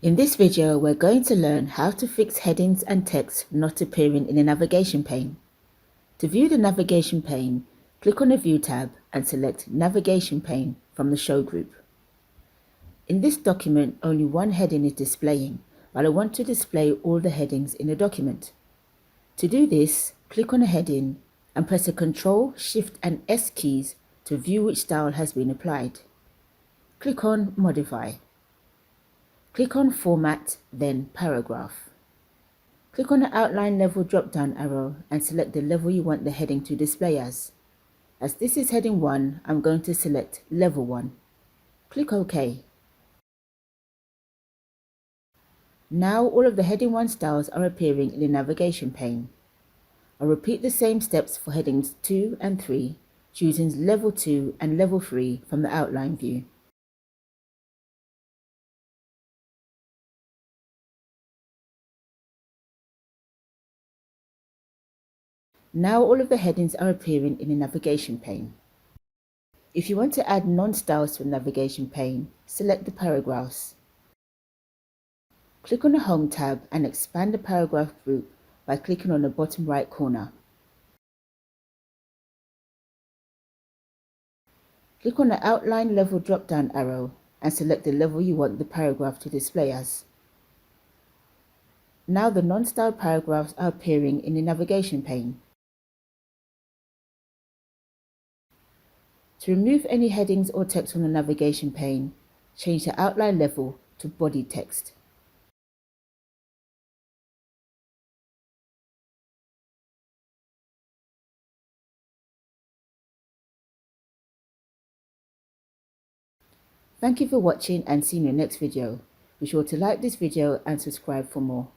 In this video, we're going to learn how to fix headings and text not appearing in the navigation pane. To view the navigation pane, click on the View tab and select Navigation Pane from the Show group. In this document, only one heading is displaying, but I want to display all the headings in the document. To do this, click on a heading and press the Ctrl, Shift and S keys to view which style has been applied. Click on Modify. Click on Format, then Paragraph. Click on the Outline Level drop-down arrow and select the level you want the heading to display as. As this is heading 1, I'm going to select Level 1. Click OK. Now all of the heading 1 styles are appearing in the navigation pane. I'll repeat the same steps for headings 2 and 3, choosing Level 2 and Level 3 from the outline view. Now all of the headings are appearing in the navigation pane. If you want to add non-styles to the navigation pane, select the paragraphs. Click on the Home tab and expand the paragraph group by clicking on the bottom right corner. Click on the Outline Level drop-down arrow and select the level you want the paragraph to display as. Now the non-styled paragraphs are appearing in the navigation pane. To remove any headings or text from the navigation pane, change the outline level to body text. Thank you for watching and see you in the next video. Be sure to like this video and subscribe for more.